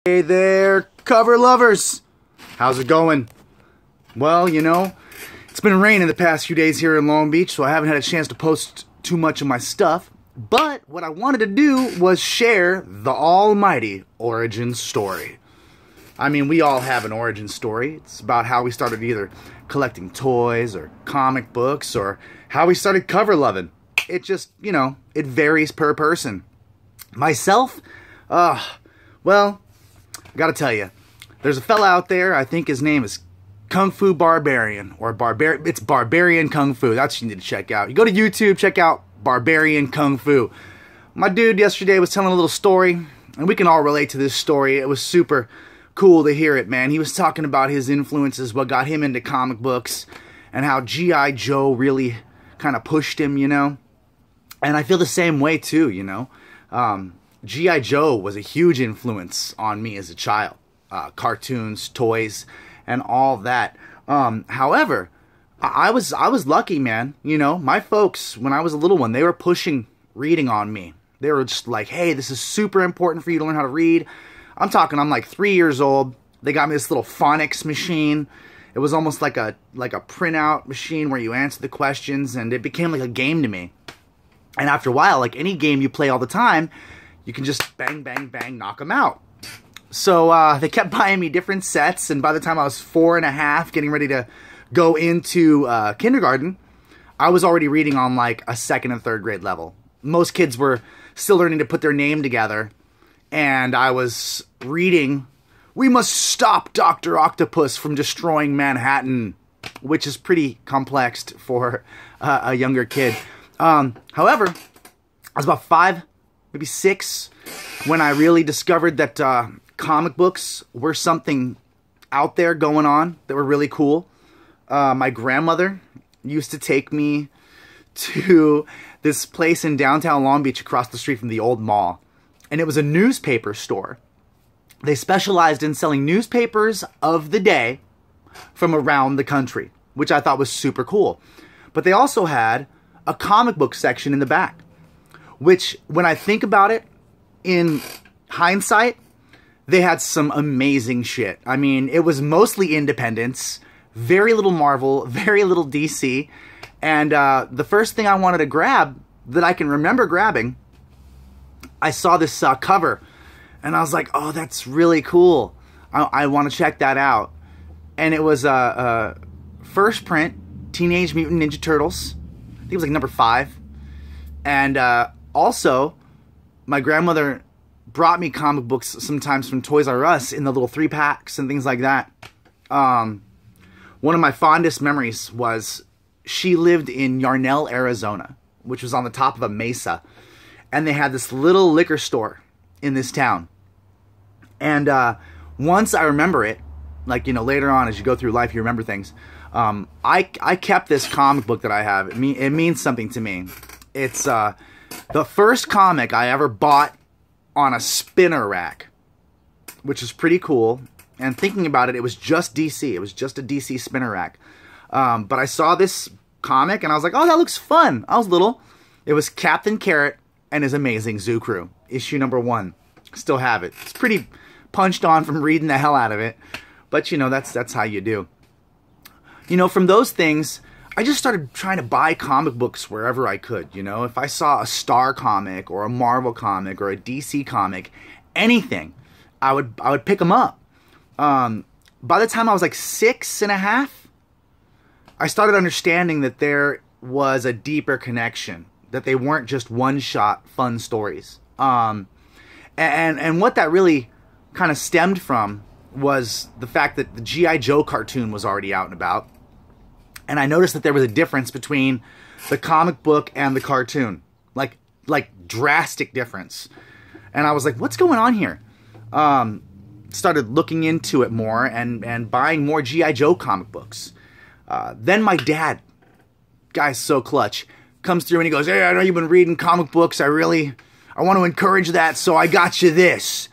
Hey there, cover lovers! How's it going? Well, you know, it's been raining the past few days here in Long Beach, so I haven't had a chance to post too much of my stuff. But what I wanted to do was share the almighty origin story. I mean, we all have an origin story. It's about how we started either collecting toys or comic books or how we started cover loving. It just, you know, it varies per person. Myself, well, I gotta tell you, there's a fella out there, I think his name is Kung Fu Barbarian, or it's Barbarian Kung Fu. That's what you need to check out. You go to YouTube, check out Barbarian Kung Fu. My dude yesterday was telling a little story, and we can all relate to this story. It was super cool to hear it, man. He was talking about his influences, what got him into comic books, and how G.I. Joe really kind of pushed him, you know? And I feel the same way, too, you know? G.I. Joe was a huge influence on me as a child. Cartoons, toys, and all that. However, I was lucky, man. You know, my folks, when I was a little one, they were pushing reading on me. They were just like, hey, this is super important for you to learn how to read. I'm like 3 years old. They got me this little phonics machine. It was almost like a printout machine where you answer the questions, and it became like a game to me. And after a while, like any game you play all the time, you can just bang, bang, bang, knock them out. So they kept buying me different sets, and by the time I was 4 and a half, getting ready to go into kindergarten, I was already reading on like a 2nd and 3rd grade level. Most kids were still learning to put their name together, and I was reading, "We must stop Dr. Octopus from destroying Manhattan," which is pretty complex for a younger kid. However, I was about 5, maybe 6, when I really discovered that comic books were something out there going on that were really cool. My grandmother used to take me to this place in downtown Long Beach across the street from the old mall. And it was a newspaper store. They specialized in selling newspapers of the day from around the country, which I thought was super cool. But they also had a comic book section in the back, which, when I think about it, in hindsight, they had some amazing shit. I mean, it was mostly independents, very little Marvel, very little DC, and the first thing I wanted to grab that I can remember grabbing, I saw this cover, and I was like, oh, that's really cool. I want to check that out. And it was first print, Teenage Mutant Ninja Turtles. I think it was like number 5. And also, my grandmother brought me comic books sometimes from Toys R Us in the little 3-packs and things like that. One of my fondest memories was she lived in Yarnell, Arizona, which was on the top of a mesa. And they had this little liquor store in this town. And once I remember it, like, you know, later on as you go through life, you remember things. I kept this comic book that I have. It means something to me. It's the first comic I ever bought on a spinner rack, which is pretty cool. And thinking about it, it was just DC. It was just a DC spinner rack. But I saw this comic, and I was like, oh, that looks fun. I was little. It was Captain Carrot and His Amazing Zoo Crew, issue number 1. Still have it. It's pretty punched on from reading the hell out of it. But, you know, that's how you do. You know, from those things, I just started trying to buy comic books wherever I could, you know. If I saw a Star comic or a Marvel comic or a DC comic, anything, I would pick them up. By the time I was like 6 and a half, I started understanding that there was a deeper connection, that they weren't just one-shot fun stories. And what that really kind of stemmed from was the fact that the G.I. Joe cartoon was already out and about. And I noticed that there was a difference between the comic book and the cartoon. Like drastic difference. And I was like, what's going on here? Started looking into it more and buying more G.I. Joe comic books. Then my dad, guy's so clutch, comes through and he goes, hey, I know you've been reading comic books. I want to encourage that, so I got you this.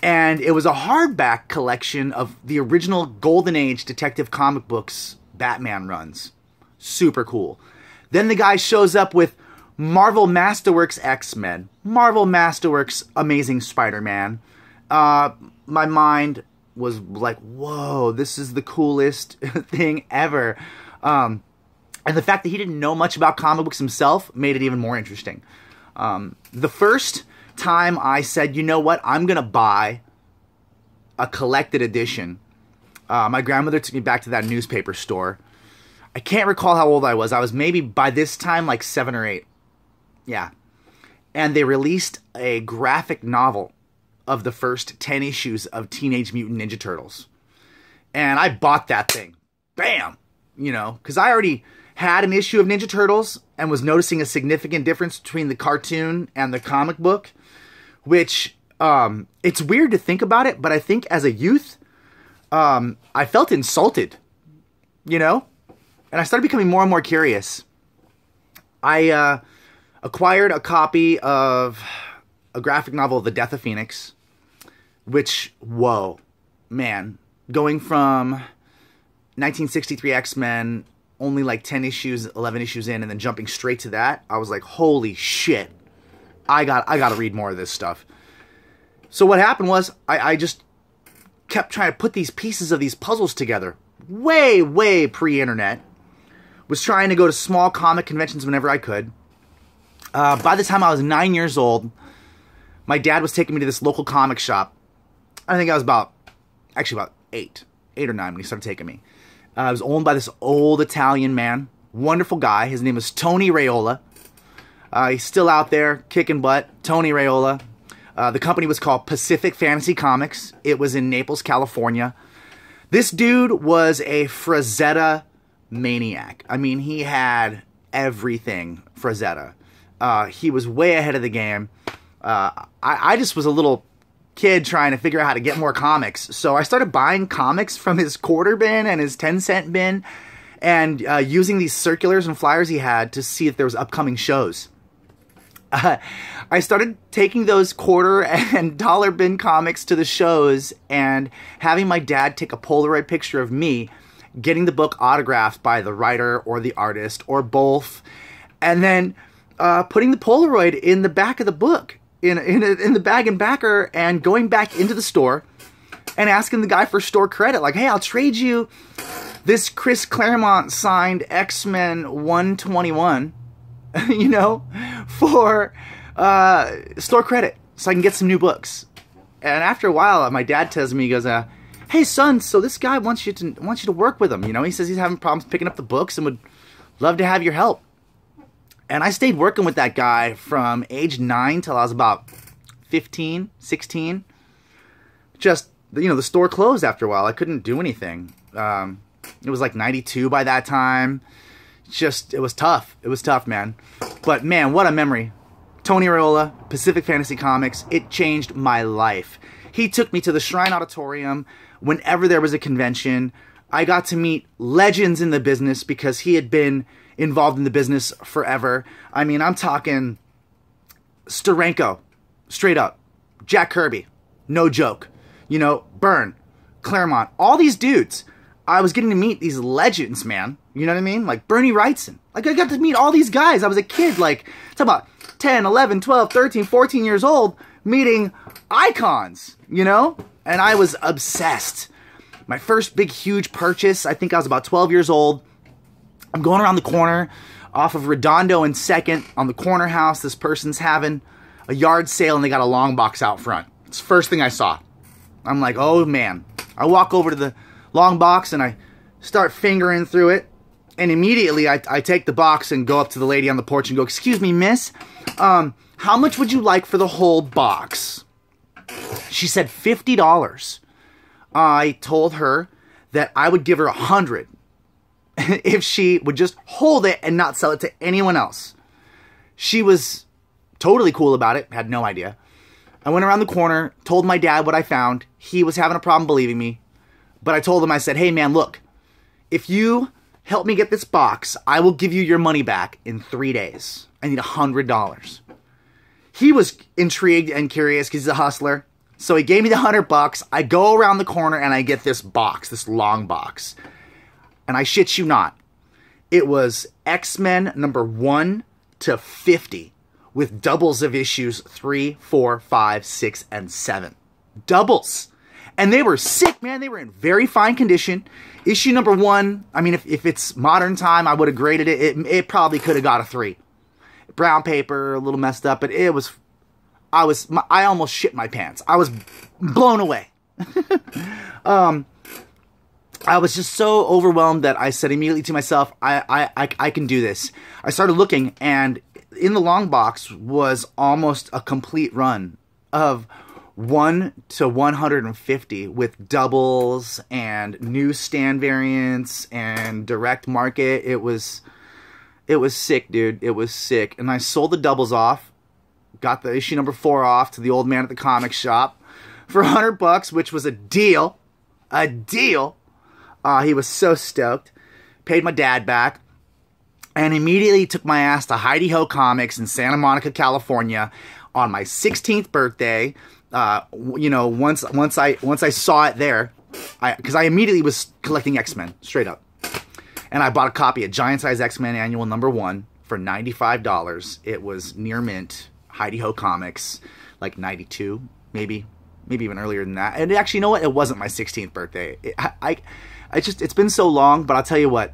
And it was a hardback collection of the original Golden Age Detective comic books Batman runs. Super cool. Then the guy shows up with Marvel Masterworks X-Men, Marvel Masterworks Amazing Spider-Man, my mind was like, whoa, this is the coolest thing ever. And the fact that he didn't know much about comic books himself made it even more interesting. The first time I said, you know what, I'm going to buy a collected edition, my grandmother took me back to that newspaper store. I can't recall how old I was. I was maybe by this time like 7 or 8. Yeah. And they released a graphic novel of the first 10 issues of Teenage Mutant Ninja Turtles. And I bought that thing. Bam! You know, because I already had an issue of Ninja Turtles and was noticing a significant difference between the cartoon and the comic book, which, it's weird to think about it, but I think as a youth, I felt insulted, you know? And I started becoming more and more curious. I acquired a copy of a graphic novel, The Death of Phoenix, which, whoa, man, going from 1963 X-Men, only like 10 issues, 11 issues in, and then jumping straight to that, I was like, holy shit, I gotta read more of this stuff. So what happened was, I just kept trying to put these pieces of these puzzles together. Way pre-internet. Was trying to go to small comic conventions whenever I could. By the time I was 9 years old, my dad was taking me to this local comic shop. I think I was about 8 or 9 when he started taking me. It was owned by this old Italian man. Wonderful guy. His name was Tony Raiola. He's still out there, kicking butt. Tony Raiola. The company was called Pacific Fantasy Comics. It was in Naples, California. This dude was a Frazetta maniac. I mean, he had everything Frazetta. He was way ahead of the game. I just was a little kid trying to figure out how to get more comics. So I started buying comics from his quarter bin and his 10-cent bin and using these circulars and flyers he had to see if there was upcoming shows. I started taking those quarter and dollar bin comics to the shows and having my dad take a Polaroid picture of me getting the book autographed by the writer or the artist or both, and then putting the Polaroid in the back of the book, in the bag and backer, and going back into the store and asking the guy for store credit, like, hey, I'll trade you this Chris Claremont signed X-Men 121, you know, for store credit so I can get some new books. And after a while, my dad tells me, he goes, hey son, so this guy wants you to work with him. You know, he says he's having problems picking up the books and would love to have your help. And I stayed working with that guy from age 9 till I was about 15, 16. Just, you know, the store closed after a while. I couldn't do anything. It was like 92 by that time. Just, it was tough. It was tough, man. But man, what a memory. Tony Raiola, Pacific Fantasy Comics, it changed my life. He took me to the Shrine Auditorium whenever there was a convention. I got to meet legends in the business because he had been involved in the business forever. I mean, I'm talking Steranko, straight up. Jack Kirby, no joke. You know, Byrne, Claremont, all these dudes. I was getting to meet these legends, man. You know what I mean? Like Bernie Wrightson. Like, I got to meet all these guys. I was a kid, like, talk about 10, 11, 12, 13, 14 years old, meeting icons, you know? And I was obsessed. My first big, huge purchase, I think I was about 12 years old. I'm going around the corner off of Redondo and 2nd on the corner house. This person's having a yard sale and they got a long box out front. It's the first thing I saw. I'm like, oh man. I walk over to the long box and I start fingering through it. And immediately I take the box and go up to the lady on the porch and go, excuse me, miss, how much would you like for the whole box? She said $50. I told her that I would give her $100 if she would just hold it and not sell it to anyone else. She was totally cool about it, had no idea. I went around the corner, told my dad what I found. He was having a problem believing me. But I told him, I said, hey man, look, if you help me get this box, I will give you your money back in 3 days. I need $100. He was intrigued and curious because he's a hustler. So he gave me the $100. I go around the corner and I get this box, this long box. And I shit you not, it was X-Men number 1 to 50 with doubles of issues 3, 4, 5, 6, and 7. Doubles. And they were sick, man. They were in very fine condition. Issue number 1, I mean, if it's modern time, I would have graded it. It probably could have got a 3. Brown paper, a little messed up, but it was, I almost shit my pants. I was blown away. I was just so overwhelmed that I said immediately to myself, I can do this. I started looking, and in the long box was almost a complete run of 1 to 150 with doubles and newsstand variants and direct market. It was sick, dude. It was sick. And I sold the doubles off, got the issue number 4 off to the old man at the comic shop for $100, which was a deal. A deal. He was so stoked. Paid my dad back. And immediately took my ass to Heidi Ho Comics in Santa Monica, California on my 16th birthday. You know, once I saw it there, because I immediately was collecting X-Men, straight up. And I bought a copy of Giant Size X-Men Annual number 1 for $95. It was near mint, Heidi Ho Comics, like 92, maybe even earlier than that. And actually, you know what? It wasn't my 16th birthday. It's been so long, but I'll tell you what.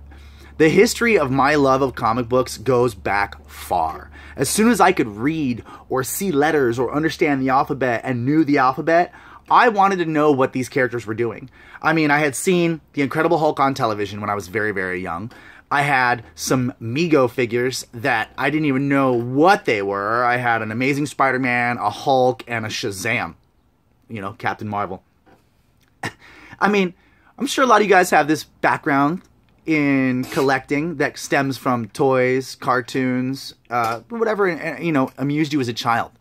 The history of my love of comic books goes back far. As soon as I could read or see letters or understand the alphabet and knew the alphabet, I wanted to know what these characters were doing. I mean, I had seen The Incredible Hulk on television when I was very, very young. I had some Mego figures that I didn't even know what they were. I had an Amazing Spider-Man, a Hulk, and a Shazam. You know, Captain Marvel. I mean, I'm sure a lot of you guys have this background in collecting that stems from toys, cartoons, whatever, you know, amused you as a child.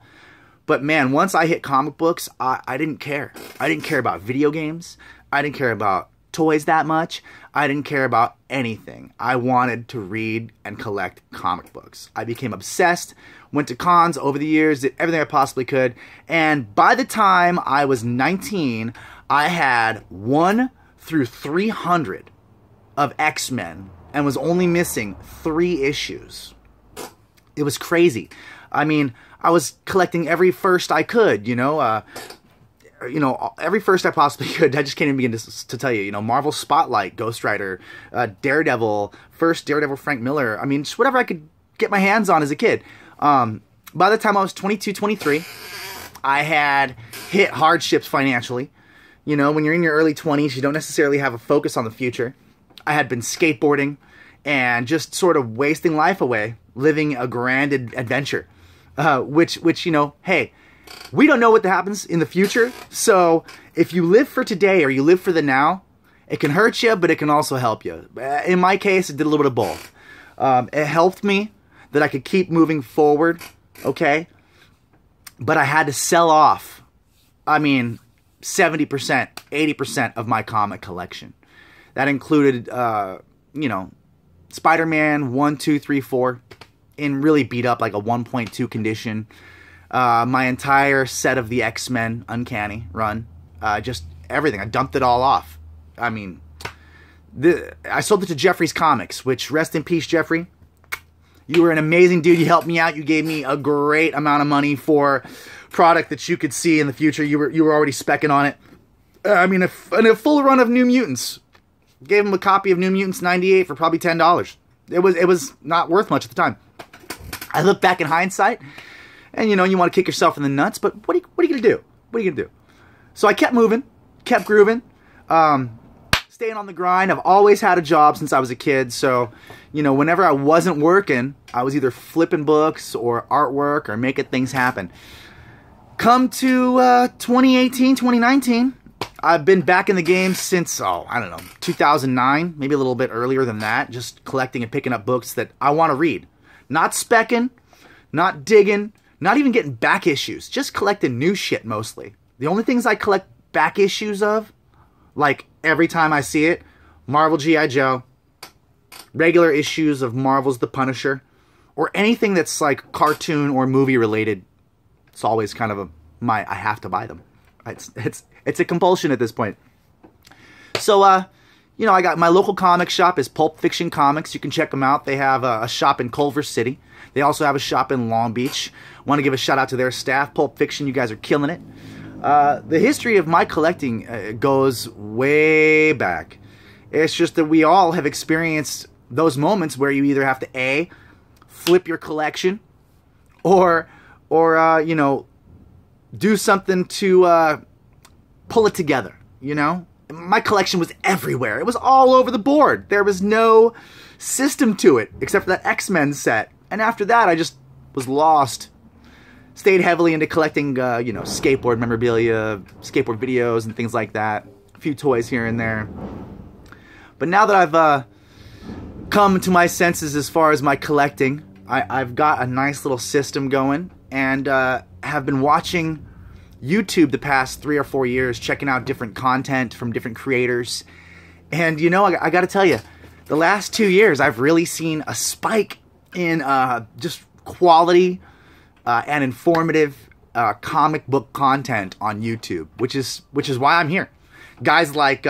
But man, once I hit comic books, I didn't care. I didn't care about video games. I didn't care about toys that much. I didn't care about anything. I wanted to read and collect comic books. I became obsessed, went to cons over the years, did everything I possibly could, and by the time I was 19, I had 1 through 300 of X-Men and was only missing 3 issues. It was crazy. I mean, I was collecting every first I could, you know, every first I possibly could. I just can't even begin to tell you, you know, Marvel Spotlight, Ghost Rider, Daredevil, first Daredevil Frank Miller. I mean, just whatever I could get my hands on as a kid. By the time I was 22, 23, I had hit hardships financially. You know, when you're in your early 20s, you don't necessarily have a focus on the future. I had been skateboarding and just sort of wasting life away, living a grand adventure. Which, you know, hey, we don't know what happens in the future. So if you live for today or you live for the now, it can hurt you, but it can also help you. In my case, it did a little bit of both. It helped me that I could keep moving forward, okay? But I had to sell off, I mean, 70%, 80% of my comic collection. That included, you know, Spider-Man 1, 2, 3, 4, in really beat up, like a 1.2 condition. My entire set of the X-Men Uncanny run. Just everything. I dumped it all off. I mean, I sold it to Jeffrey's Comics, which, rest in peace, Jeffrey. You were an amazing dude. You helped me out. You gave me a great amount of money for product that you could see in the future. You were already specking on it. I mean, a full run of New Mutants. Gave him a copy of New Mutants 98 for probably $10. It was not worth much at the time. I look back in hindsight, and you know, you want to kick yourself in the nuts, but what are you gonna do? What are you gonna do? So I kept moving, kept grooving, staying on the grind. I've always had a job since I was a kid, so you know, whenever I wasn't working, I was either flipping books or artwork or making things happen. Come to 2018, 2019. I've been back in the game since, I don't know, 2009, maybe a little bit earlier than that, just collecting and picking up books that I want to read. Not specking, not digging, not even getting back issues, just collecting new shit mostly. The only things I collect back issues of, like every time I see it, Marvel G.I. Joe, regular issues of Marvel's The Punisher, or anything that's like cartoon or movie related. It's always kind of I have to buy them. It's a compulsion at this point. So, you know, I got my local comic shop is Pulp Fiction Comics. You can check them out. They have a shop in Culver City. They also have a shop in Long Beach. Want to give a shout out to their staff. Pulp Fiction, you guys are killing it. The history of my collecting goes way back. It's just that we all have experienced those moments where you either have to A, flip your collection, or you know, do something to pull it together, you know? My collection was everywhere. It was all over the board. There was no system to it, except for that X-Men set. And after that, I just was lost. Stayed heavily into collecting, you know, skateboard memorabilia, skateboard videos, and things like that. A few toys here and there. But now that I've come to my senses as far as my collecting, I've got a nice little system going, and have been watching YouTube the past 3 or 4 years, checking out different content from different creators. And you know, I gotta tell you, the last 2 years I've really seen a spike in just quality and informative comic book content on YouTube, which is why I'm here. Guys like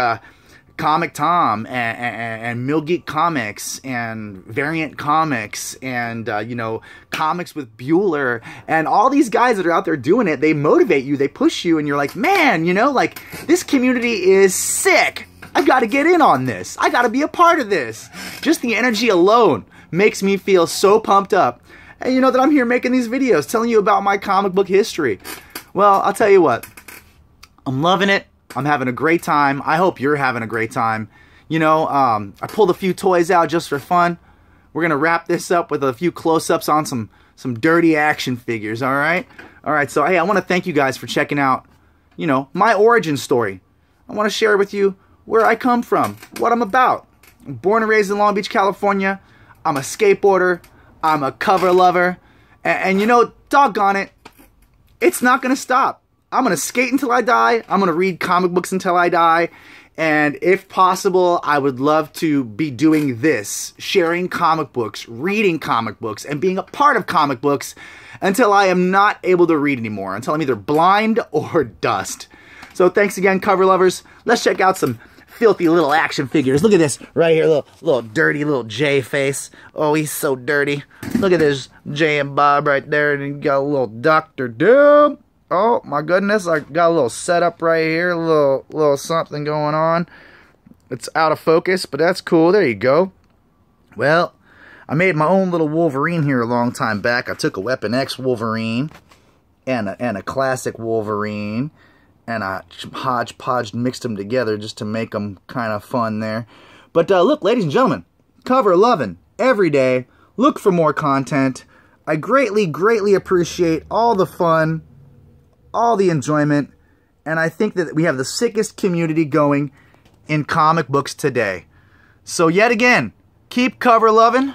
Comic Tom and Mill Geek Comics and Variant Comics and you know, Comics with Bueller, and all these guys that are out there doing it, they motivate you, they push you, and you're like, man, you know, like, this community is sick. I gotta get in on this. I gotta be a part of this. Just the energy alone makes me feel so pumped up. And you know that I'm here making these videos, telling you about my comic book history. Well, I'll tell you what, I'm loving it. I'm having a great time. I hope you're having a great time. You know, I pulled a few toys out just for fun. We're gonna wrap this up with a few close-ups on some dirty action figures, all right? All right, so hey, I want to thank you guys for checking out, you know, my origin story. I want to share with you where I come from, what I'm about. I'm born and raised in Long Beach, California. I'm a skateboarder. I'm a cover lover. And you know, doggone it, it's not gonna stop. I'm going to skate until I die. I'm going to read comic books until I die. And if possible, I would love to be doing this, sharing comic books, reading comic books, and being a part of comic books until I am not able to read anymore, until I'm either blind or dust. So thanks again, cover lovers. Let's check out some filthy little action figures. Look at this right here, little dirty little J face. Oh, he's so dirty. Look at this Jay and Bob right there, and you got a little Dr. Doom. Oh my goodness, I got a little setup right here, a little something going on. It's out of focus, but that's cool. There you go. Well, I made my own little Wolverine here a long time back. I took a Weapon X Wolverine and a classic Wolverine, and I hodgepodge mixed them together just to make them kind of fun there. But look, ladies and gentlemen, cover loving every day. Look for more content. I greatly appreciate all the fun, all the enjoyment, and I think that we have the sickest community going in comic books today. So yet again, keep cover loving,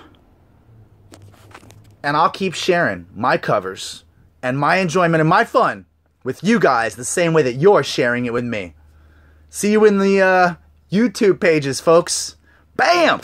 and I'll keep sharing my covers and my enjoyment and my fun with you guys the same way that you're sharing it with me. See you in the YouTube pages, folks. Bam!